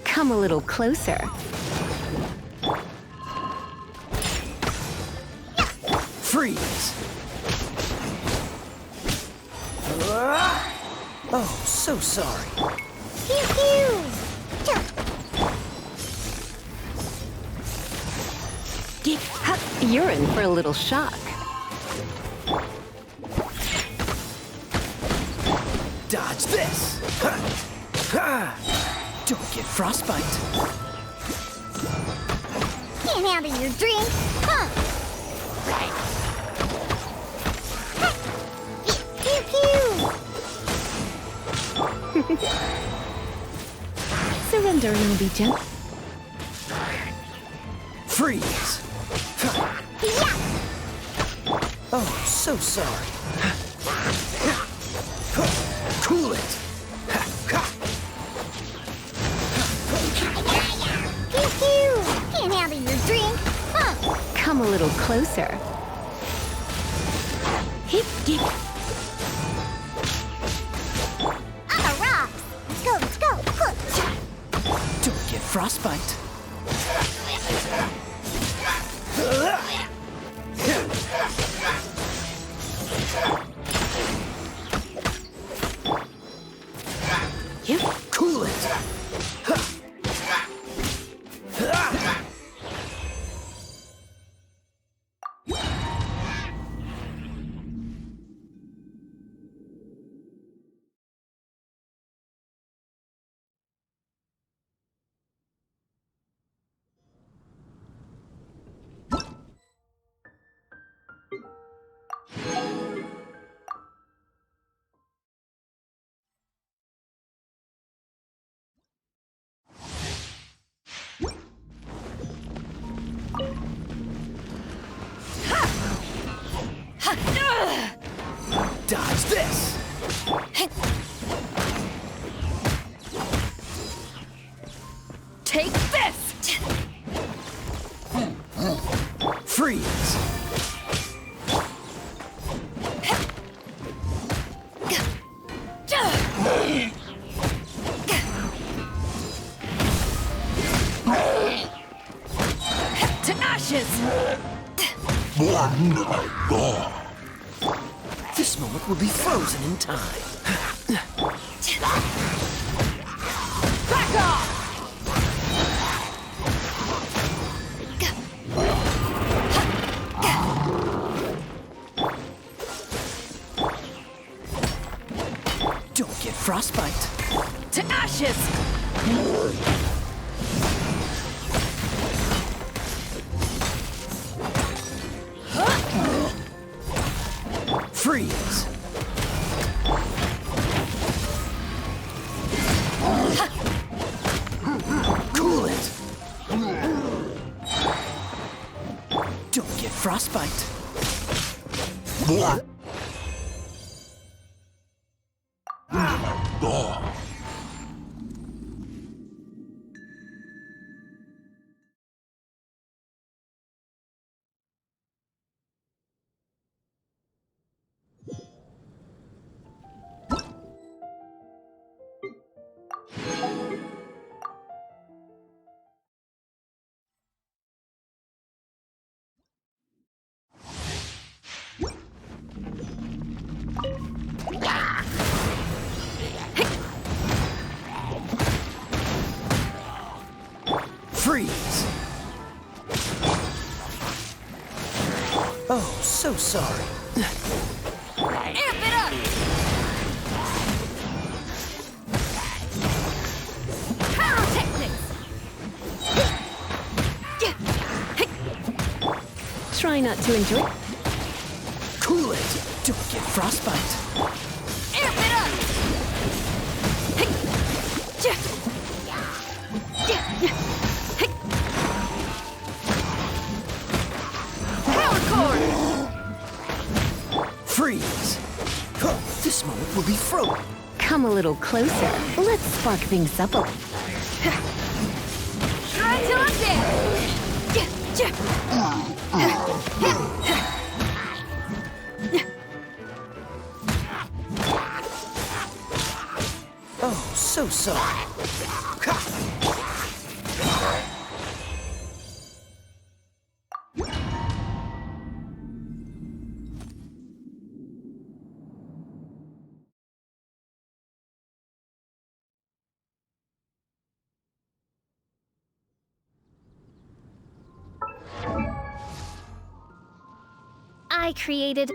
Come a little closer. Freeze! Oh, so sorry. Pew pew! You're in for a little shock. Dodge this! Ha! Ha! Don't get frostbite. Can't handle your drink, huh? Pew pew! Surrender and I'll be gentle. Freeze! Ha! Yeah! Oh, so sorry. Cool it! Ha! Ha! Pew pew! Can't handle your drink, huh? Come a little closer. Hip, hip. On the rocks! Let's go, let's go! Huh. Don't get frostbite. Yep. Cool it! Ha! Dodge this! Take this! Freeze! To ashes! This moment will be frozen in time. Back off! Don't get frostbite. To ashes! Freeze! Cool it! Don't get frostbite. Freeze! Oh, so sorry. Amp it up! Pyrotechnics! Try not to enjoy. Cool it! Don't get frostbite. Amp it up! Power cord! Freeze! Huh, this moment will be frozen. Come a little closer. Let's spark things up a little. Try till I'm dead! Oh, so sorry. so. I created...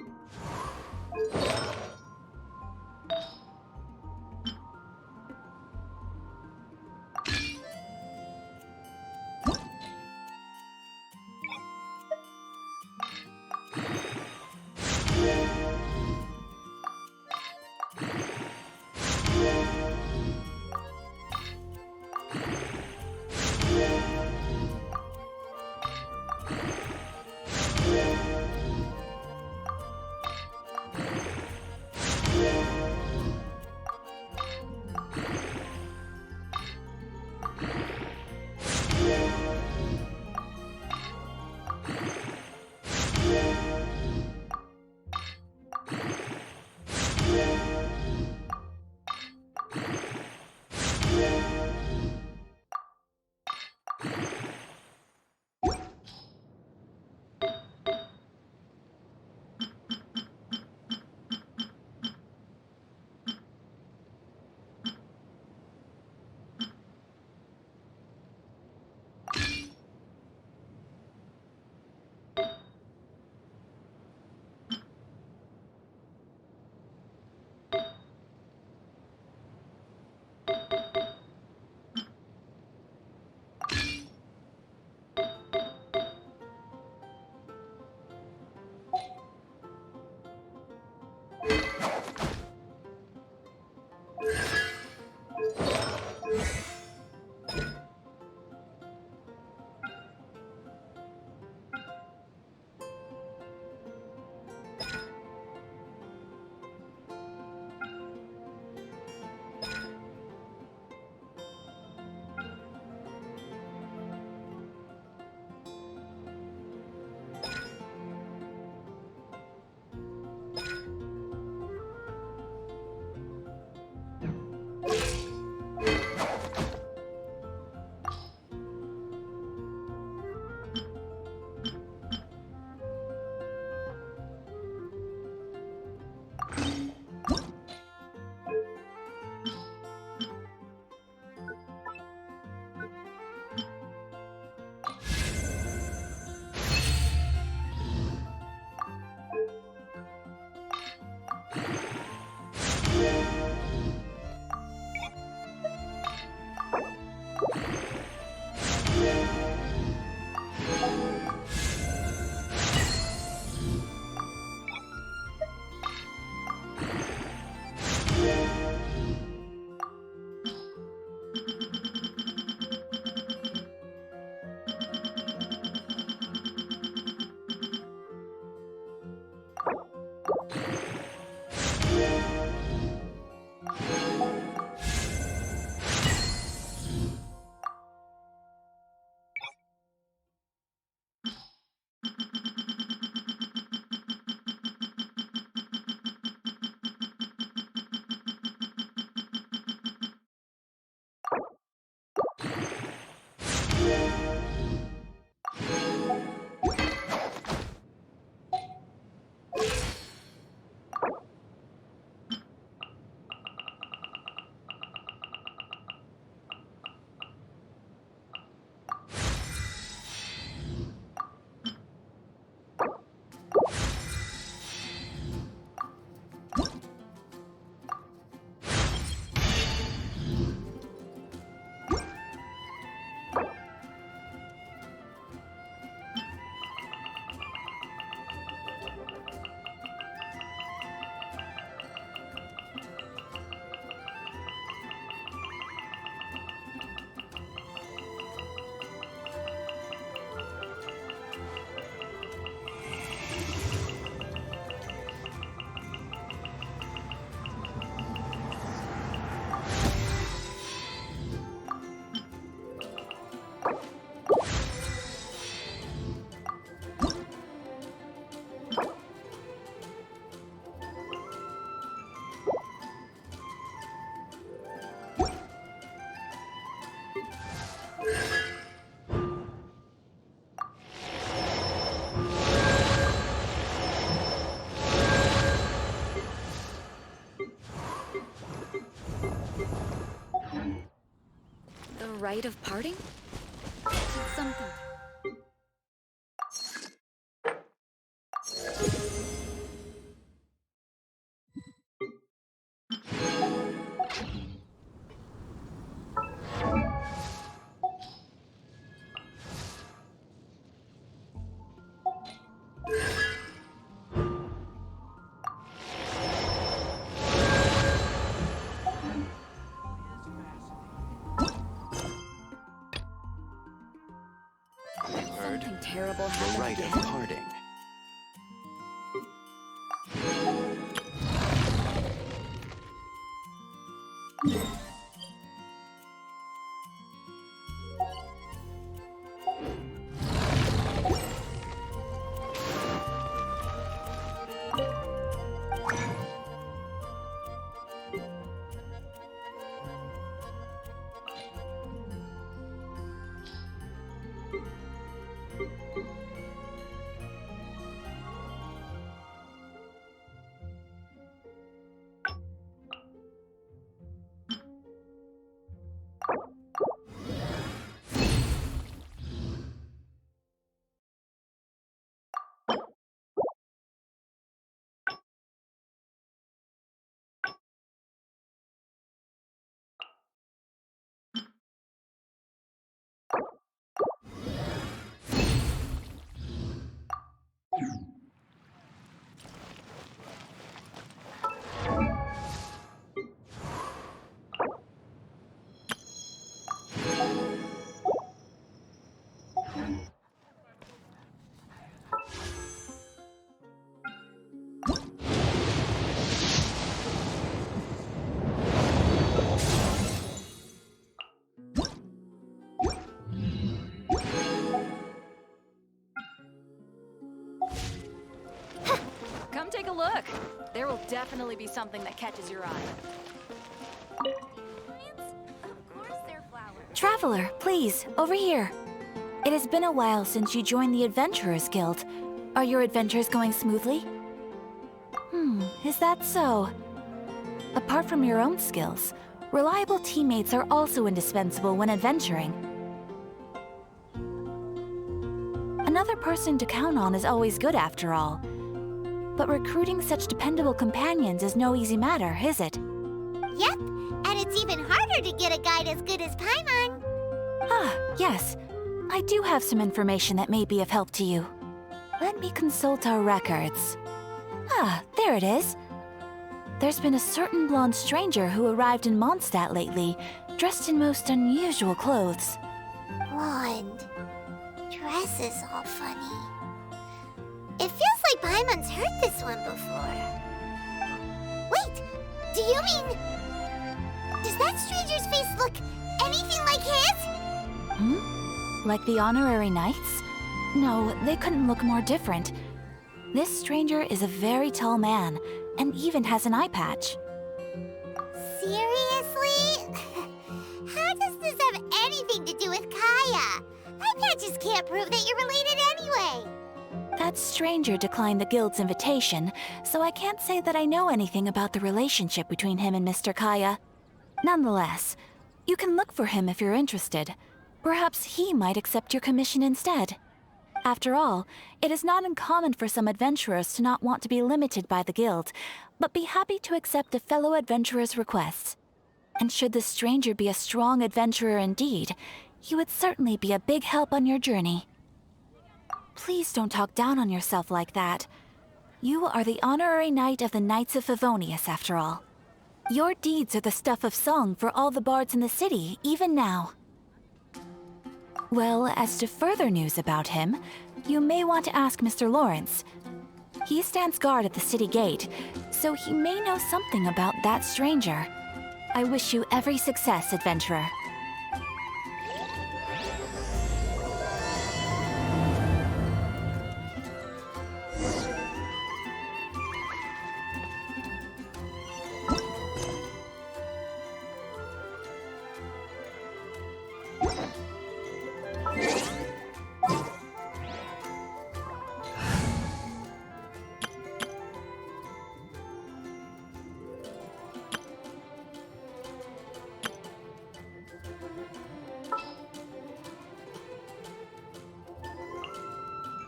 rite of parting? It's something. Something terrible The happened rite of again. parting. Come take a look. There will definitely be something that catches your eye. Of course they're flowers. Traveler, please, over here. It has been a while since you joined the Adventurers Guild. Are your adventures going smoothly? Is that so? Apart from your own skills, reliable teammates are also indispensable when adventuring. Another person to count on is always good after all. But recruiting such dependable companions is no easy matter, is it? Yep, and it's even harder to get a guide as good as Paimon. Ah, yes. I do have some information that may be of help to you. Let me consult our records. Ah, there it is. There's been a certain blonde stranger who arrived in Mondstadt lately, dressed in most unusual clothes. Blonde. Dress is all funny. It feels like Paimon's heard this one before. Wait, do you mean... Does that stranger's face look anything like his? Like the honorary knights? No, they couldn't look more different. This stranger is a very tall man, and even has an eye patch. Seriously? How does this have anything to do with Kaya? Eye patches can't prove that you're related anyway. That stranger declined the guild's invitation, so I can't say that I know anything about the relationship between him and Mr. Kaya. Nonetheless, you can look for him if you're interested. Perhaps he might accept your commission instead. After all, it is not uncommon for some adventurers to not want to be limited by the guild, but be happy to accept a fellow adventurer's requests. And should the stranger be a strong adventurer indeed, he would certainly be a big help on your journey. Please don't talk down on yourself like that. You are the honorary knight of the Knights of Favonius, after all. Your deeds are the stuff of song for all the bards in the city, even now. Well, as to further news about him, you may want to ask Mr. Lawrence. He stands guard at the city gate, so he may know something about that stranger. I wish you every success, adventurer.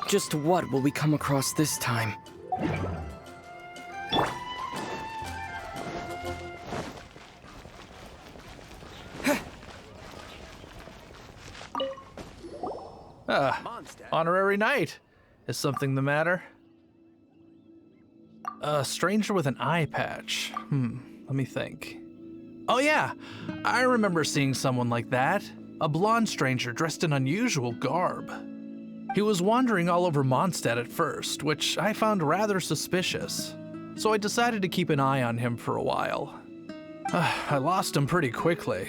Just what will we come across this time? Honorary knight. Is something the matter? A stranger with an eye patch. Let me think. Oh yeah, I remember seeing someone like that. A blonde stranger dressed in unusual garb. He was wandering all over Mondstadt at first, which I found rather suspicious. So I decided to keep an eye on him for a while. I lost him pretty quickly.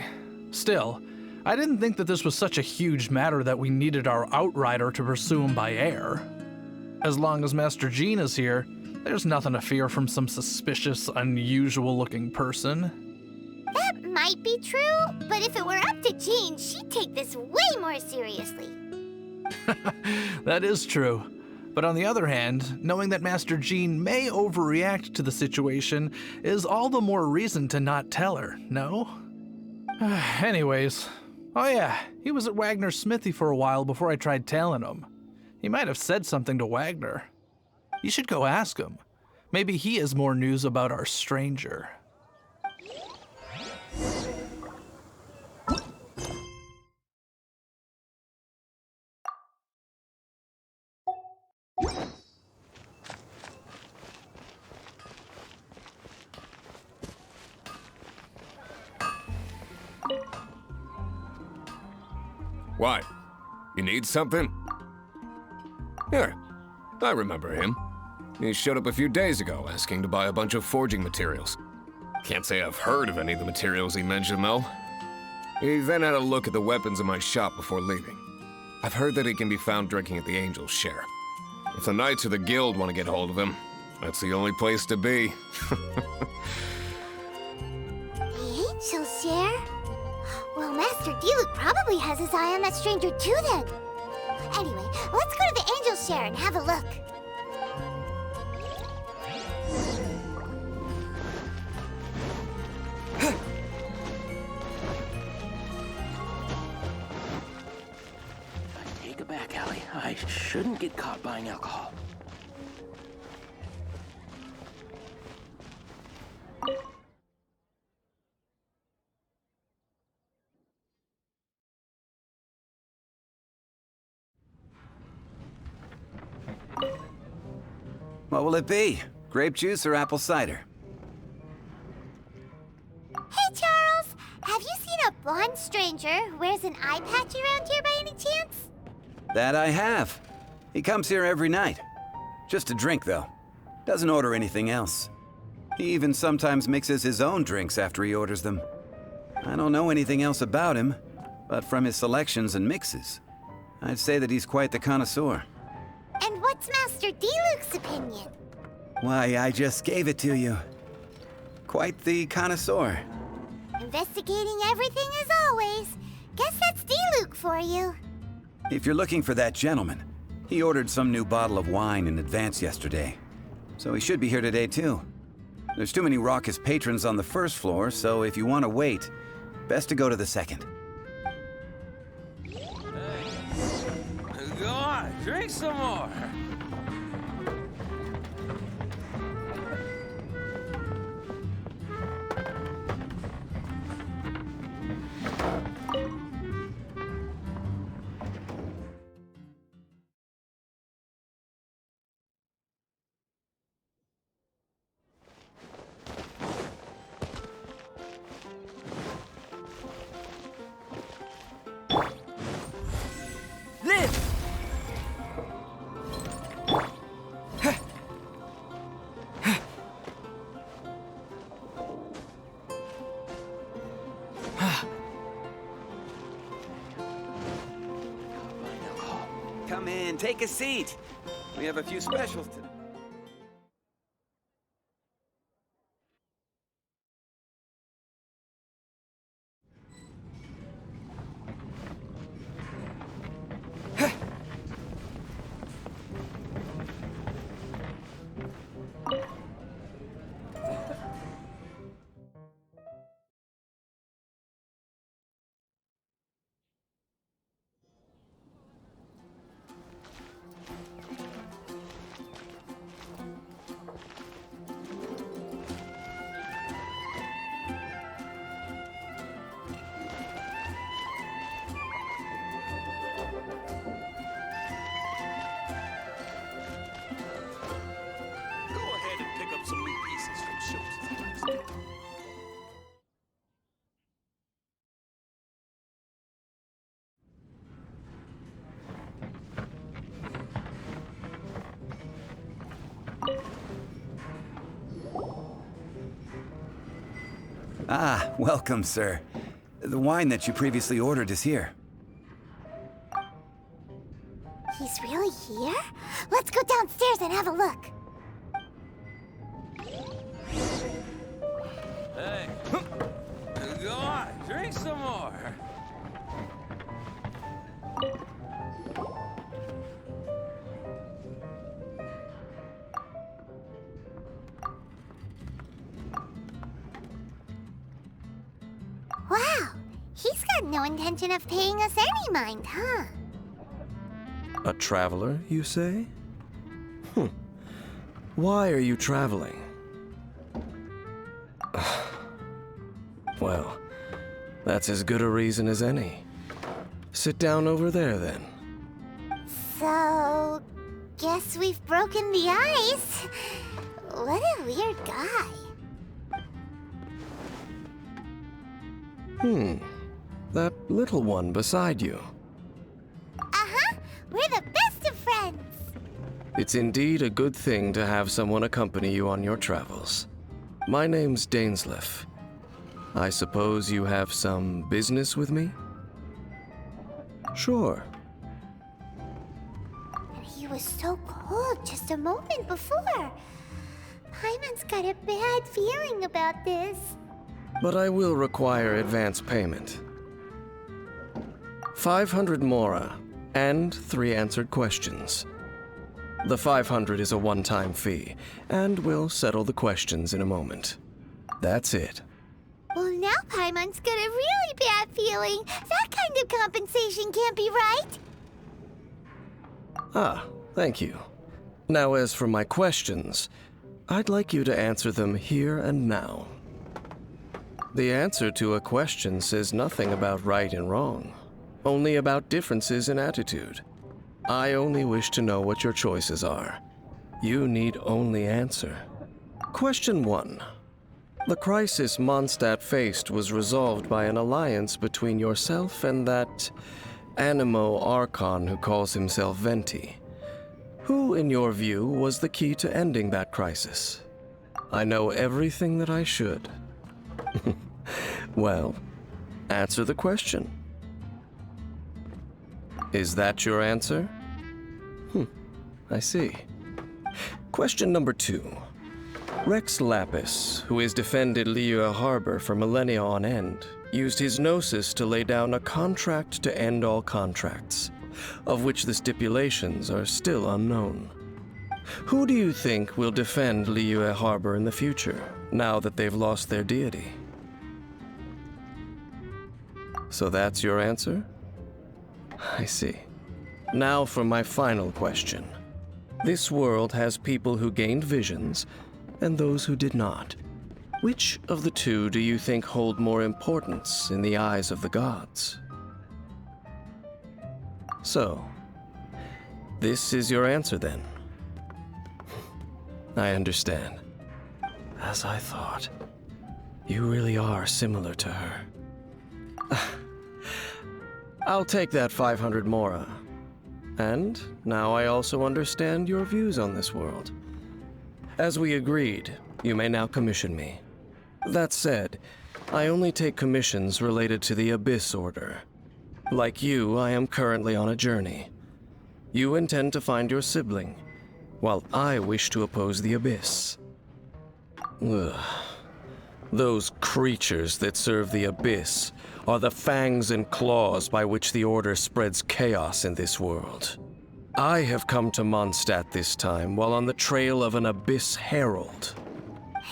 Still, I didn't think that this was such a huge matter that we needed our outrider to pursue him by air. As long as Master Jean is here, there's nothing to fear from some suspicious, unusual-looking person. That might be true, but if it were up to Jean, she'd take this way more seriously. That is true. But on the other hand, knowing that Master Jean may overreact to the situation is all the more reason to not tell her, no? Anyways, oh yeah, he was at Wagner's smithy for a while before I tried tailing him. He might have said something to Wagner. You should go ask him. Maybe he has more news about our stranger. What? You need something? Here, I remember him. He showed up a few days ago asking to buy a bunch of forging materials. Can't say I've heard of any of the materials he mentioned, though. He then had a look at the weapons in my shop before leaving. I've heard that he can be found drinking at the Angel's Share. If the Knights of the Guild want to get hold of him, that's the only place to be. The Angel's Share? Well, Master Diluc probably has his eye on that stranger too then. Anyway, let's go to the Angel's Share and have a look. Take it back, Allie. I shouldn't get caught buying alcohol. What will it be? Grape juice or apple cider? Hey, Charles! Have you seen a blonde stranger who wears an eye patch around here by any chance? That I have. He comes here every night. Just to drink, though. Doesn't order anything else. He even sometimes mixes his own drinks after he orders them. I don't know anything else about him, but from his selections and mixes, I'd say that he's quite the connoisseur. And what's Master Diluc's opinion? Why, I just gave it to you. Quite the connoisseur. Investigating everything as always. Guess that's Diluc for you. If you're looking for that gentleman, he ordered some new bottle of wine in advance yesterday. So he should be here today too. There's too many raucous patrons on the first floor, so if you want to wait, best to go to the second. Go on, drink some more. Come in, take a seat. We have a few specials today. Ah, welcome, sir. The wine that you previously ordered is here. He's really here? Let's go downstairs and have a look. Hey, go on, drink some more. Wow, he's got no intention of paying us any mind, huh? A traveler, you say? Why are you traveling? Well, that's as good a reason as any. Sit down over there, then. So, guess we've broken the ice. What a weird guy. That little one beside you. Uh-huh, we're the best of friends. It's indeed a good thing to have someone accompany you on your travels. My name's Dainsleif. I suppose you have some business with me? Sure. He was so cold just a moment before. Paimon's got a bad feeling about this. But I will require advance payment. 500 mora, and 3 answered questions. The 500 is a one-time fee, and we'll settle the questions in a moment. That's it. Well, now Paimon's got a really bad feeling. That kind of compensation can't be right. Ah, thank you. Now, as for my questions, I'd like you to answer them here and now. The answer to a question says nothing about right and wrong, only about differences in attitude. I only wish to know what your choices are. You need only answer. Question 1. The crisis Mondstadt faced was resolved by an alliance between yourself and that Animo Archon who calls himself Venti. Who, in your view, was the key to ending that crisis? I know everything that I should. Well, answer the question. Is that your answer? I see. Question number 2. Rex Lapis, who has defended Liyue Harbor for millennia on end, used his gnosis to lay down a contract to end all contracts, of which the stipulations are still unknown. Who do you think will defend Liyue Harbor in the future, now that they've lost their deity? So that's your answer? I see. Now for my final question. This world has people who gained visions, and those who did not. Which of the two do you think hold more importance in the eyes of the gods? So, this is your answer then? I understand. As I thought. You really are similar to her. I'll take that 500 mora. And now I also understand your views on this world. As we agreed, you may now commission me. That said, I only take commissions related to the Abyss Order. Like you, I am currently on a journey. You intend to find your sibling, while I wish to oppose the Abyss. Ugh. Those creatures that serve the Abyss are the fangs and claws by which the Order spreads chaos in this world. I have come to Mondstadt this time while on the trail of an Abyss Herald.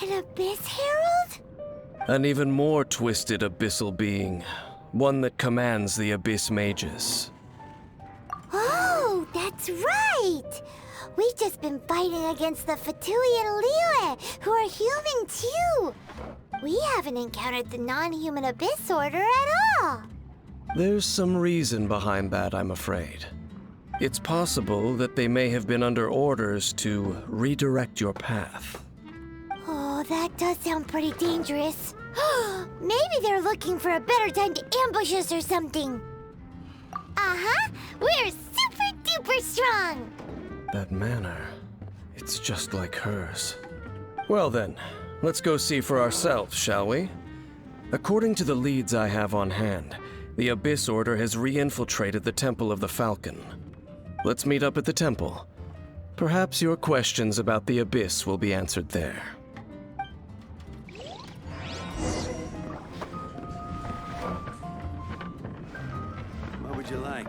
An Abyss Herald? An even more twisted abyssal being, one that commands the Abyss Mages. Oh, that's right! We've just been fighting against the Fatui and Liyue, who are human too! We haven't encountered the non-human Abyss Order at all! There's some reason behind that, I'm afraid. It's possible that they may have been under orders to redirect your path. Oh, that does sound pretty dangerous. Maybe they're looking for a better time to ambush us or something. Uh-huh, we're super duper strong! That manner, it's just like hers. Well then, let's go see for ourselves, shall we? According to the leads I have on hand, the Abyss Order has re-infiltrated the Temple of the Falcon. Let's meet up at the temple. Perhaps your questions about the Abyss will be answered there. What would you like?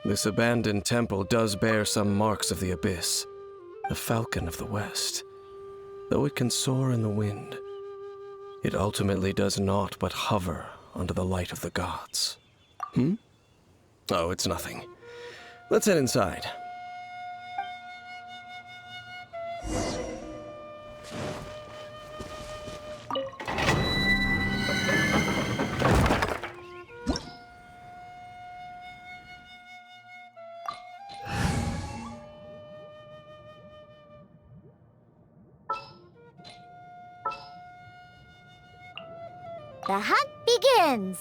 This abandoned temple does bear some marks of the Abyss, the Falcon of the West. Though it can soar in the wind, it ultimately does naught but hover under the light of the gods. Oh, it's nothing. Let's head inside. The hunt begins!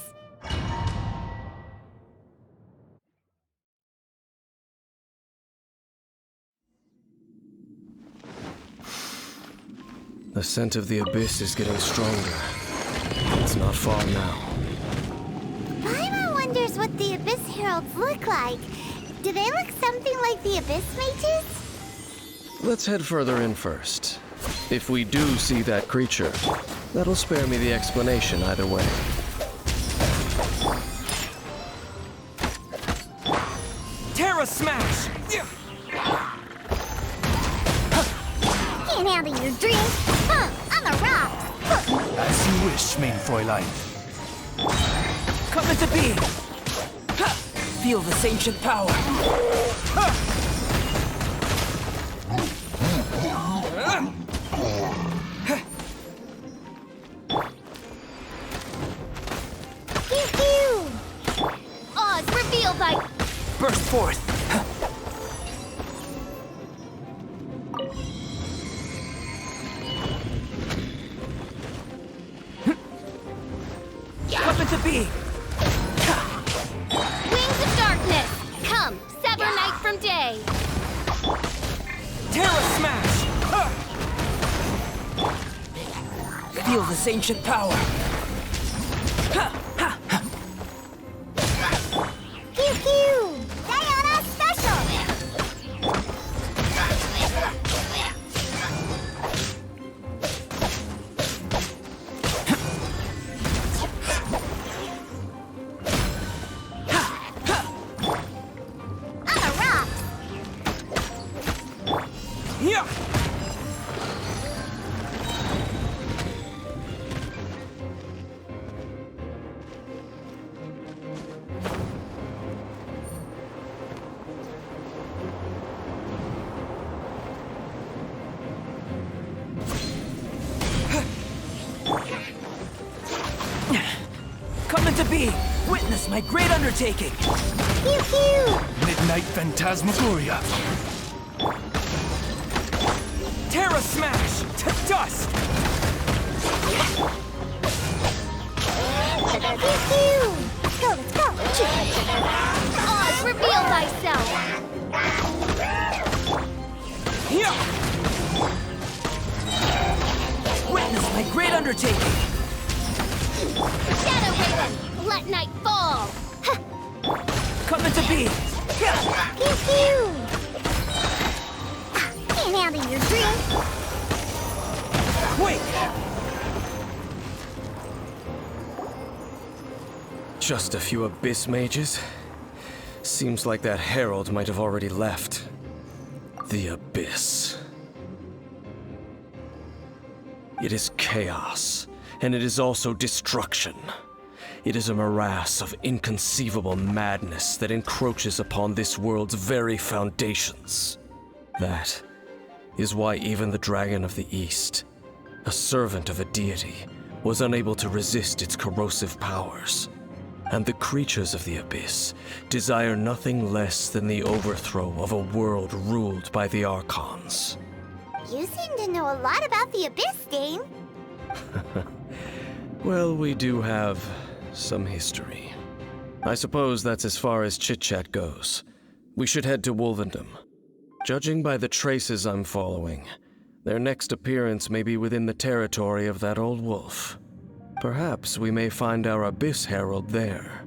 The scent of the Abyss is getting stronger. It's not far now. Paimon wonders what the Abyss Heralds look like. Do they look something like the Abyss Mages? Let's head further in first. If we do see that creature, that'll spare me the explanation either way. Terra Smash! Can't handle your drink? On the rocks! As you wish, main Fräulein. Come into being! Feel this ancient power! Pew pew! Oz revealed by... Burst forth! Come into being! Wings of darkness! Come, sever night from day! Terra Smash! Feel this ancient power! Pew pew! Diana special! On the rocks! Yeah! Come into being! Witness my great undertaking! Pew pew! Midnight Phantasmagoria! Terra Smash! To dust! Pew pew! Let's go! Oz, reveal thyself! Here! Witness my great undertaking! Shadow Raven, let night fall! Come into being! Pew pew! Can't handle your drink? Wait! Just a few Abyss mages? Seems like that herald might have already left. The Abyss. It is chaos, and it is also destruction. It is a morass of inconceivable madness that encroaches upon this world's very foundations. That is why even the Dragon of the East, a servant of a deity, was unable to resist its corrosive powers. And the creatures of the Abyss desire nothing less than the overthrow of a world ruled by the Archons. You seem to know a lot about the Abyss, Dane. Well, we do have some history. I suppose that's as far as chit-chat goes. We should head to Wolvendom. Judging by the traces I'm following, their next appearance may be within the territory of that old wolf. Perhaps we may find our Abyss Herald there.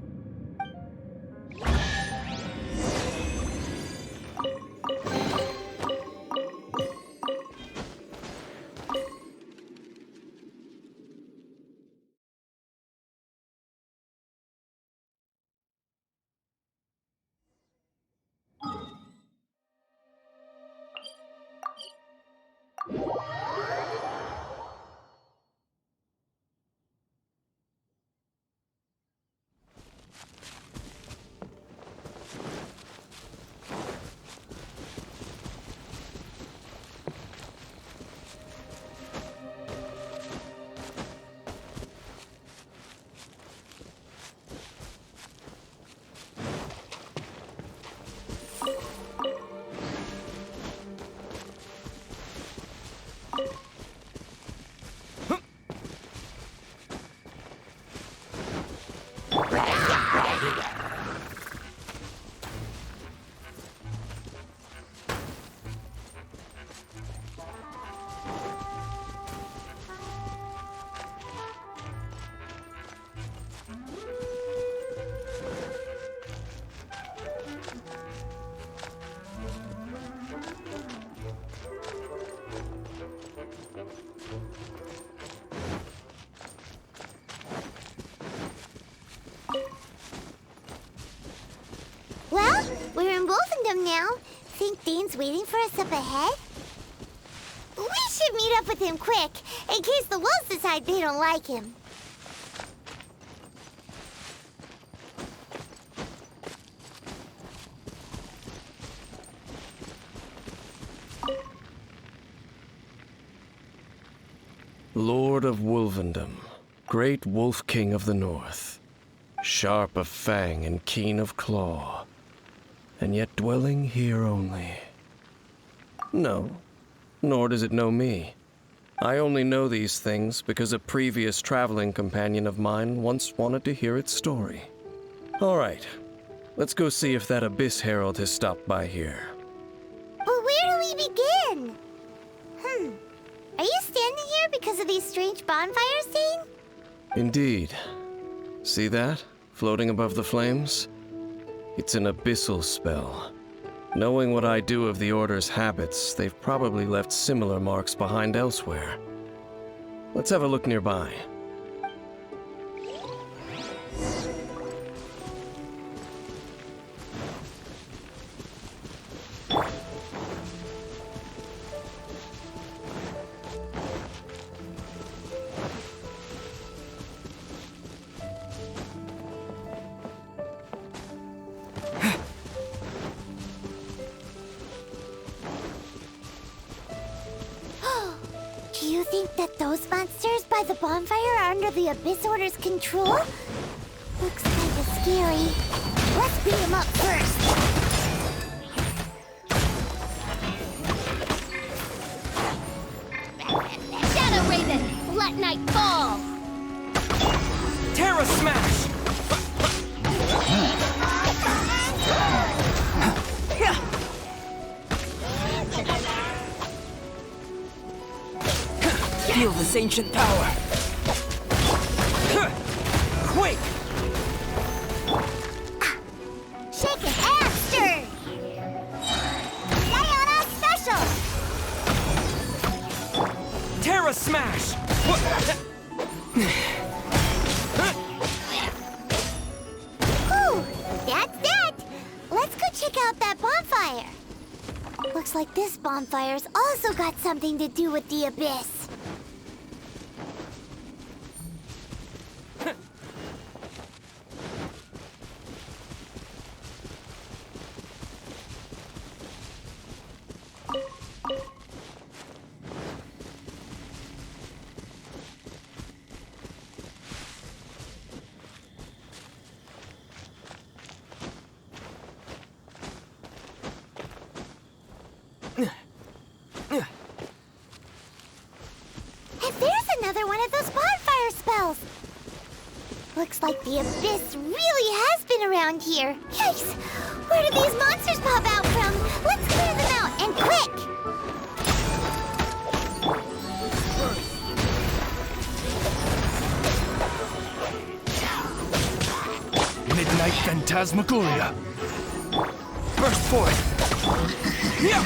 Well, we're in Wolfendom now. Think Dane's waiting for us up ahead? We should meet up with him quick, in case the wolves decide they don't like him. Lord of Wolvendom, great Wolf King of the North, sharp of fang and keen of claw, and yet dwelling here only. No, nor does it know me. I only know these things because a previous traveling companion of mine once wanted to hear its story. All right, let's go see if that Abyss Herald has stopped by here. But where do we begin? Are you standing here because of these strange bonfires, Dane? Indeed. See that, floating above the flames? It's an abyssal spell. Knowing what I do of the Order's habits, they've probably left similar marks behind elsewhere. Let's have a look nearby. Do you think that those monsters by the bonfire are under the Abyss Order's control? Looks kinda scary. Let's beat them up first. Shadow Raven, let night fall! Terra Smash! Feel this ancient power. Quake! Shake it and stir! Sayona Special! Terra Smash! check out that bonfire. Looks like this bonfire's also got something to do with the abyss. And there's another one of those bonfire spells. Looks like the abyss really has been around here. Yikes! Where do these monsters pop out from? Let's clear them out, and quick! Midnight Phantasmagoria. Burst forth. Yeah.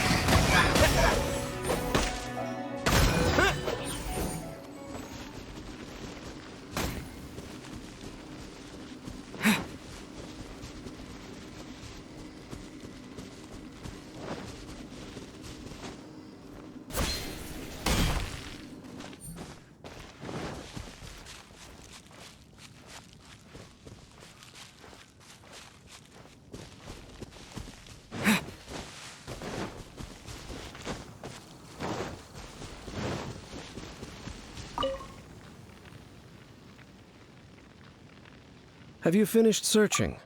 Have you finished searching?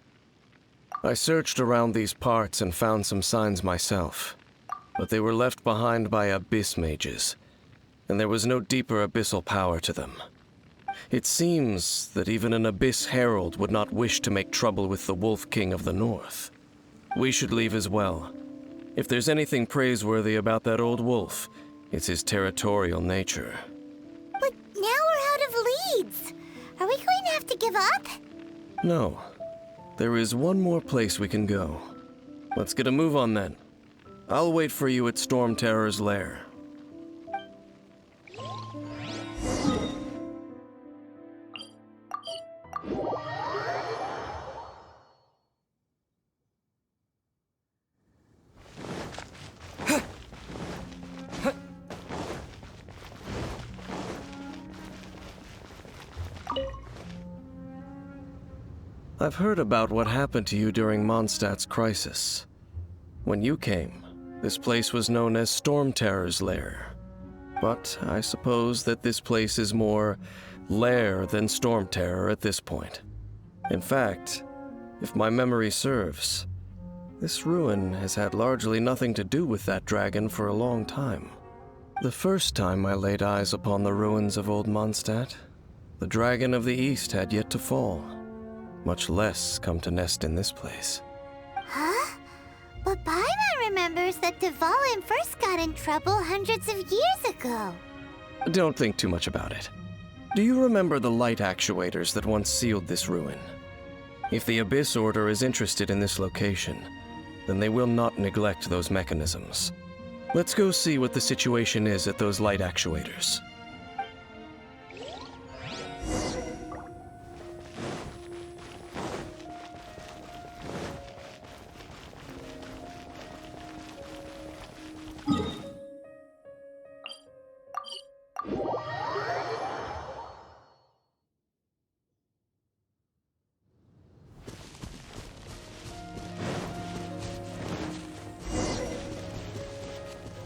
I searched around these parts and found some signs myself, but they were left behind by abyss mages, and there was no deeper abyssal power to them. It seems that even an abyss herald would not wish to make trouble with the Wolf King of the North. We should leave as well. If there's anything praiseworthy about that old wolf, it's his territorial nature. But now we're out of leads. Are we going to have to give up? No. There is one more place we can go. Let's get a move on then. I'll wait for you at Storm Terror's lair. I've heard about what happened to you during Mondstadt's crisis. When you came, this place was known as Storm Terror's lair. But I suppose that this place is more lair than Storm Terror at this point. In fact, if my memory serves, this ruin has had largely nothing to do with that dragon for a long time. The first time I laid eyes upon the ruins of old Mondstadt, the dragon of the East had yet to fall, much less come to nest in this place. Huh? But Paimon remembers that Dvalin first got in trouble hundreds of years ago. Don't think too much about it. Do you remember the light actuators that once sealed this ruin? If the Abyss Order is interested in this location, then they will not neglect those mechanisms. Let's go see what the situation is at those light actuators.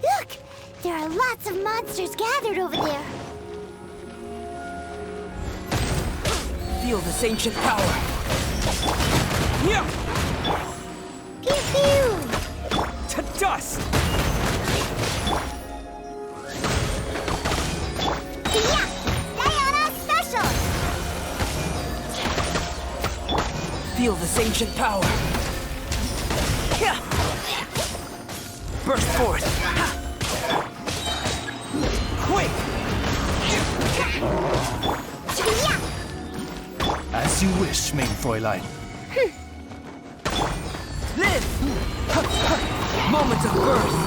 Look! There are lots of monsters gathered over there. Feel this ancient power. Yeah! Pew pew! To dust! Yeah! Diana Special! Feel this ancient power. Yeah! Burst forth. Ha! Quick! Yeah! As you wish, main Fräulein. Live! Moment of birth!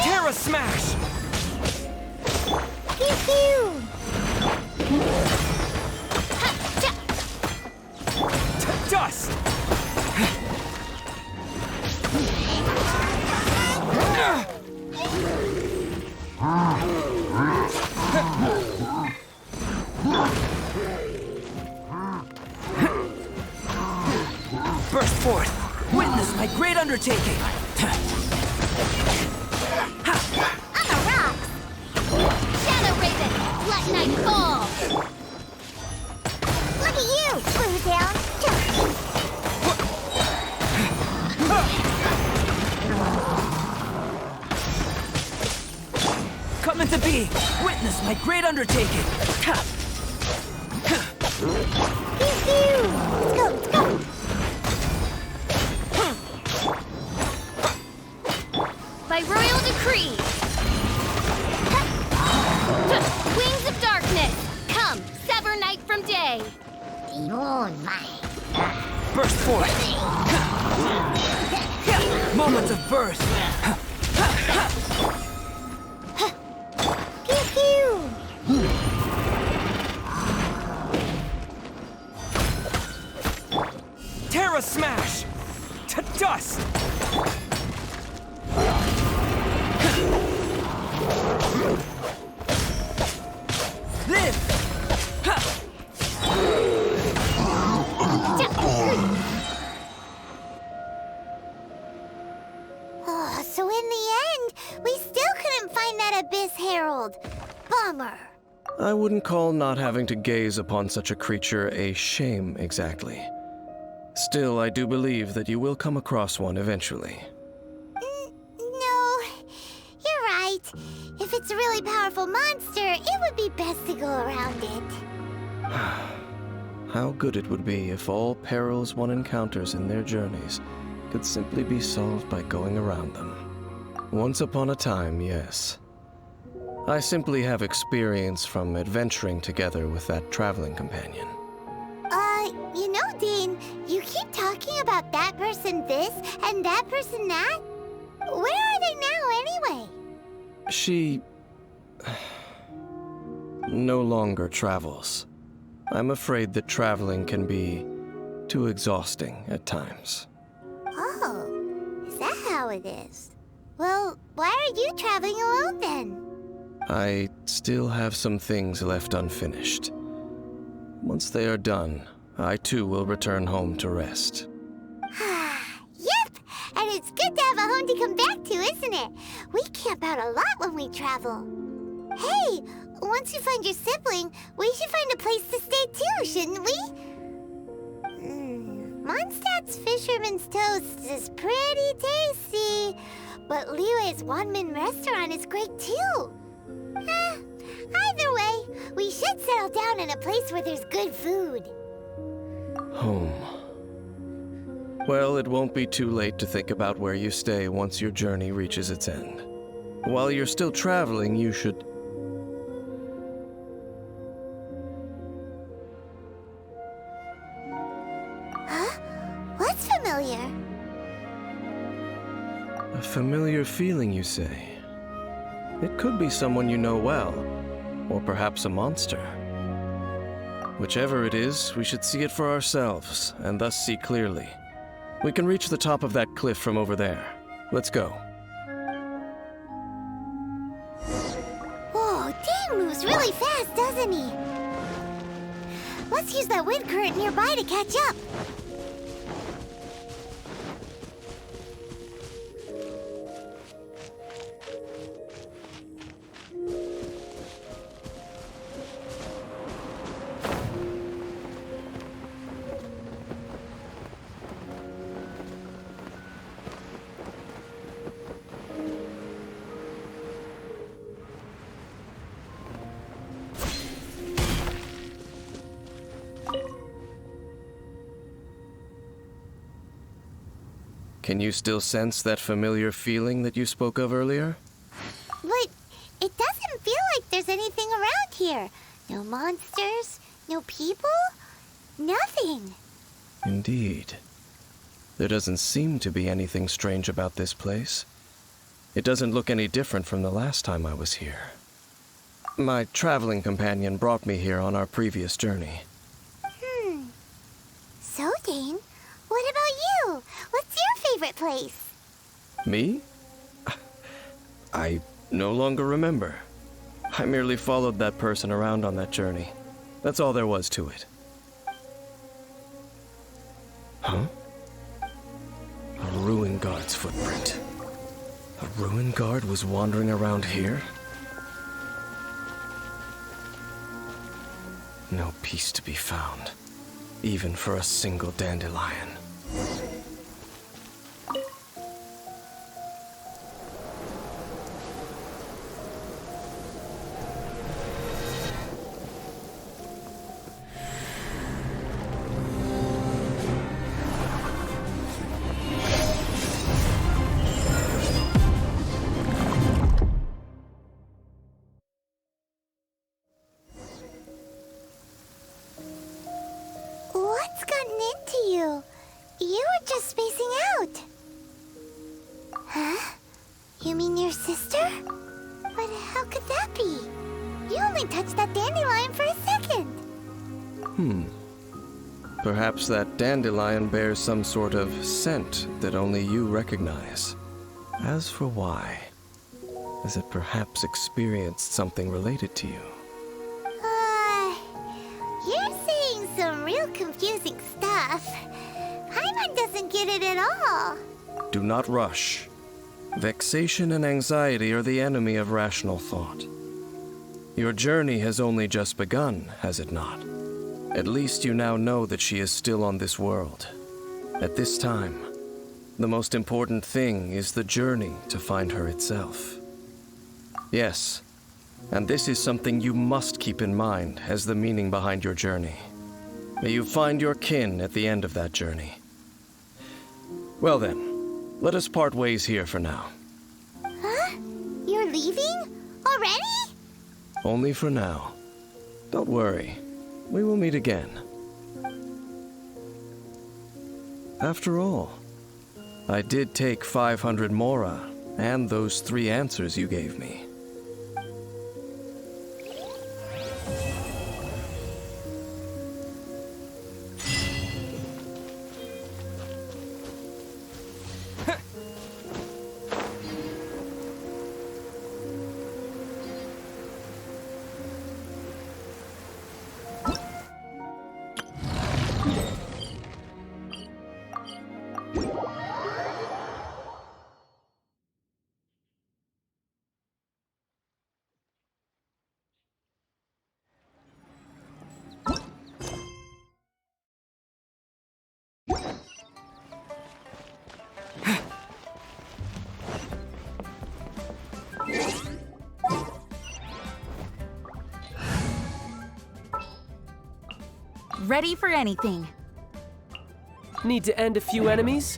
Terra Smash! Pew pew! To dust! Burst forth! Witness my great undertaking! On the rocks! Shadow Raven, let night fall! Look at you, Blue Down. Coming to be! Witness my great undertaking! Pew, pew. Let's go, let's go. By royal decree! Wings of darkness! Come, sever night from day! Burst forth! Moment of birth! Pew, pew. Terra smash! To dust! Live! Oh, so in the end, we still couldn't find that Abyss Herald. Bummer. I wouldn't call not having to gaze upon such a creature a shame exactly. Still, I do believe that you will come across one eventually. No, you're right. If it's a really powerful monster, it would be best to go around it. How good it would be if all perils one encounters in their journeys could simply be solved by going around them. Once upon a time, yes. I simply have experience from adventuring together with that traveling companion. You know, Dane, you keep talking about that person this and that person that. Where are they now, anyway? She no longer travels. I'm afraid that traveling can be too exhausting at times. Oh, is that how it is? Well, why are you traveling alone then? I still have some things left unfinished. Once they are done, I too will return home to rest. Yep, and it's good to have a home to come back to, isn't it? We camp out a lot when we travel. Hey, once you find your sibling, we should find a place to stay too, shouldn't we? Mondstadt's Fisherman's Toast is pretty tasty, but Liyue's one-man restaurant is great too. Either way, we should settle down in a place where there's good food. Home. Well, it won't be too late to think about where you stay once your journey reaches its end. While you're still traveling, you should... Huh? What's familiar? A familiar feeling, you say? It could be someone you know well, or perhaps a monster. Whichever it is, we should see it for ourselves, and thus see clearly. We can reach the top of that cliff from over there. Let's go. Whoa, Dane moves really fast, doesn't he? Let's use that wind current nearby to catch up. Can you still sense that familiar feeling that you spoke of earlier? But it doesn't feel like there's anything around here. No monsters, no people, nothing. Indeed. There doesn't seem to be anything strange about this place. It doesn't look any different from the last time I was here. My traveling companion brought me here on our previous journey. So, Dane, place? Me? I no longer remember. I merely followed that person around on that journey. That's all there was to it. Huh? A ruin guard's footprint. A ruin guard was wandering around here? No peace to be found, even for a single dandelion. What's gotten into you? You were just spacing out. Huh? You mean your sister? But how could that be? You only touched that dandelion for a second. Perhaps that dandelion bears some sort of scent that only you recognize. As for why, has it perhaps experienced something related to you? You're saying some real confusing stuff. Paimon doesn't get it at all. Do not rush. Vexation and anxiety are the enemy of rational thought. Your journey has only just begun, has it not? At least you now know that she is still on this world. At this time, the most important thing is the journey to find her itself. Yes, and this is something you must keep in mind as the meaning behind your journey. May you find your kin at the end of that journey. Well then, let us part ways here for now. Huh? You're leaving? Already? Only for now. Don't worry. We will meet again. After all, I did take 500 mora and those 3 answers you gave me. Ready for anything. Need to end a few enemies?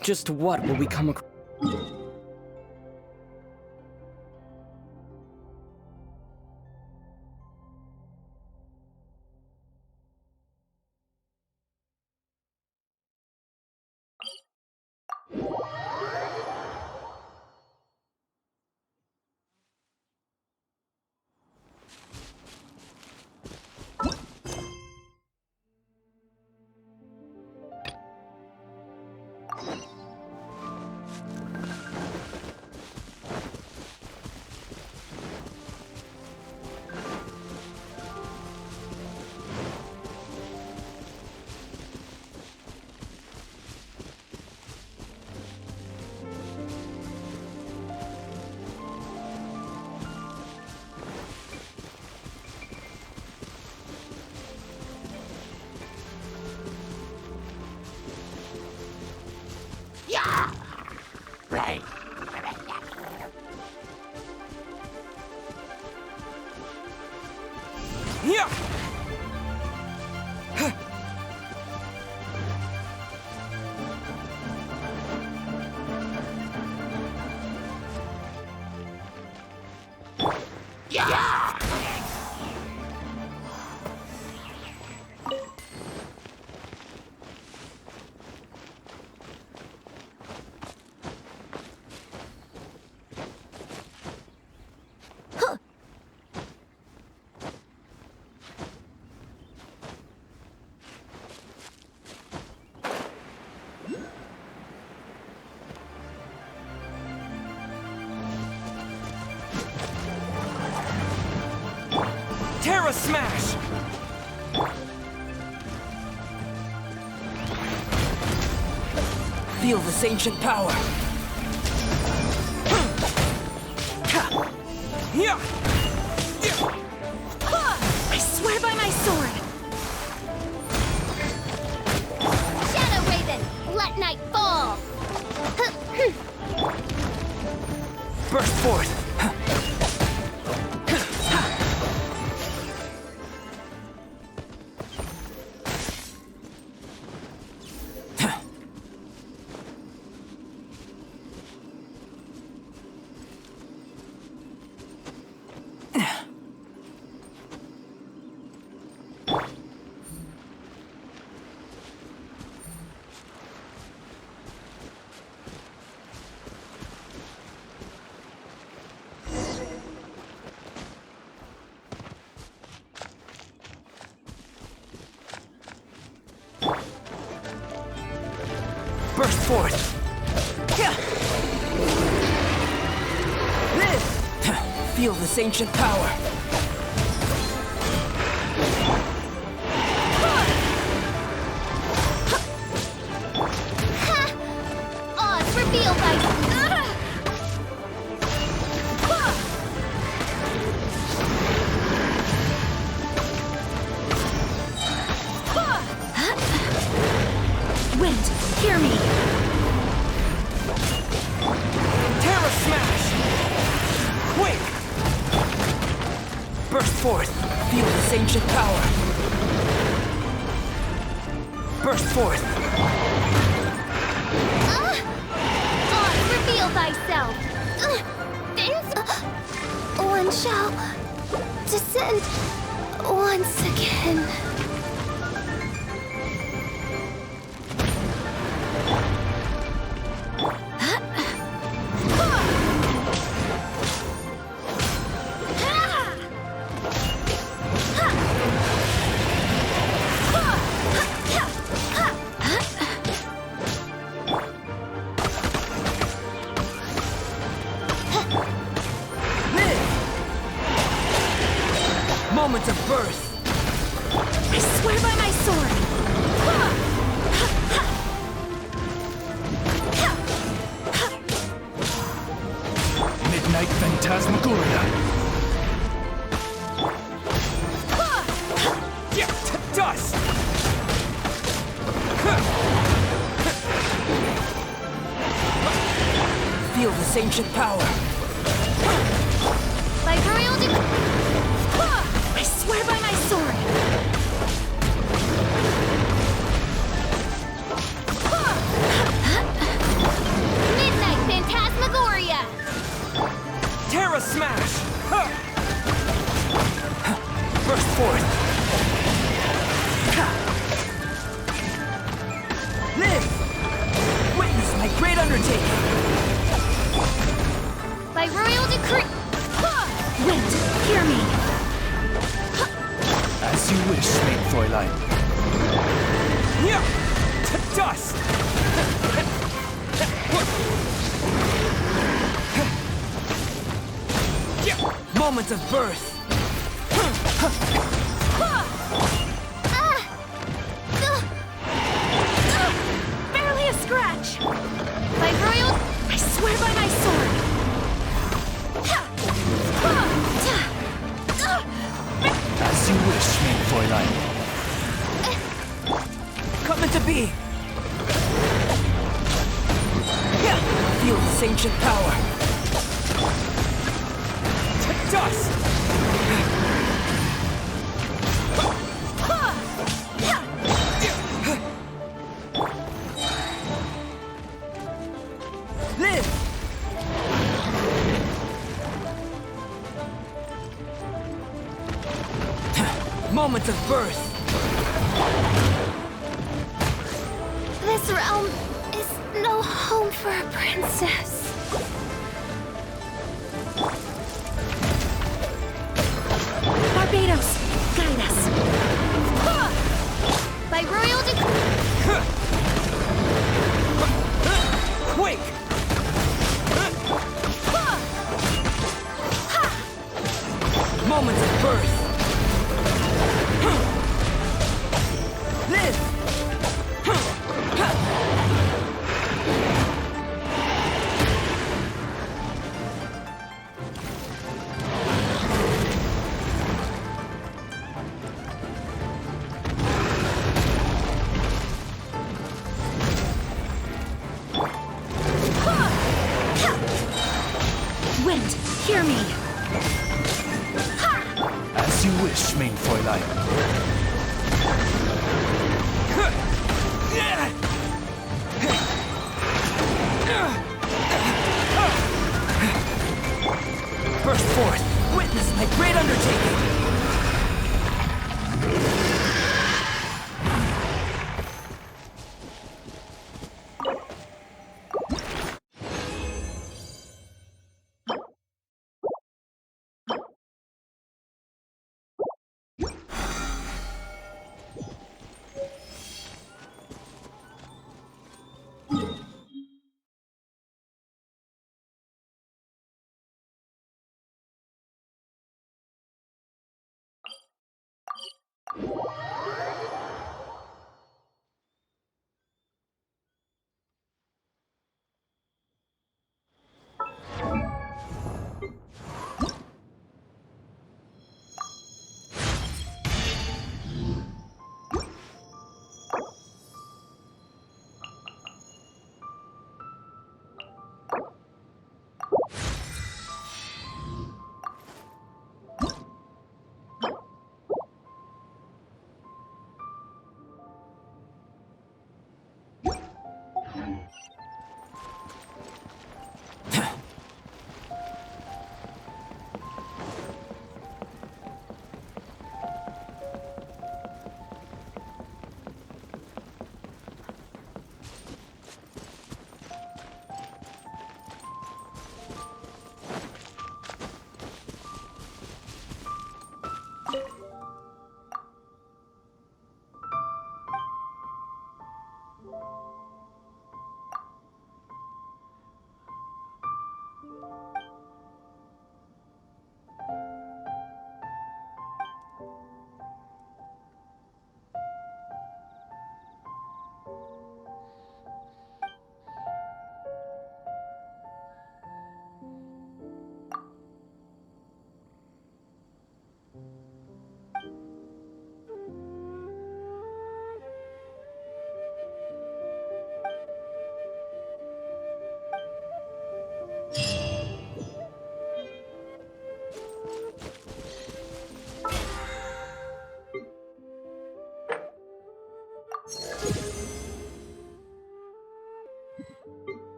Just what will we come across? Yeah! Terra Smash! Feel this ancient power. I swear by my sword! Shadow Raven, let night fall! Burst forth! Burst forth! Feel this ancient power. Odds reveal by... Wind, hear me! Terra Smash! Quake! Burst forth! Feel this ancient power. Burst forth! Odds reveal thyself! One shall descend once again. Moment of birth! I swear by my sword! Midnight Phantasmagoria! To dust! Feel this ancient power! By royal I swear by my sword! Midnight Phantasmagoria! Terra Smash! Burst forth! Live! Witness my great undertaking! By royal decree... Wind, hear me! As you wish, Maid Fräulein. To dust! Moment of birth! Barely a scratch! By royal... I swear by my sword! As you wish, Maid Fräulein. Come into being! ancient power. To dust! Live! Moment of birth. This realm is no home for a princess. Barbados, guide us. By royal decree. Quake! Moment of birth. Live! Wind, hear me. As you wish, mein Fräulein. Burst forth! Witness my great undertaking!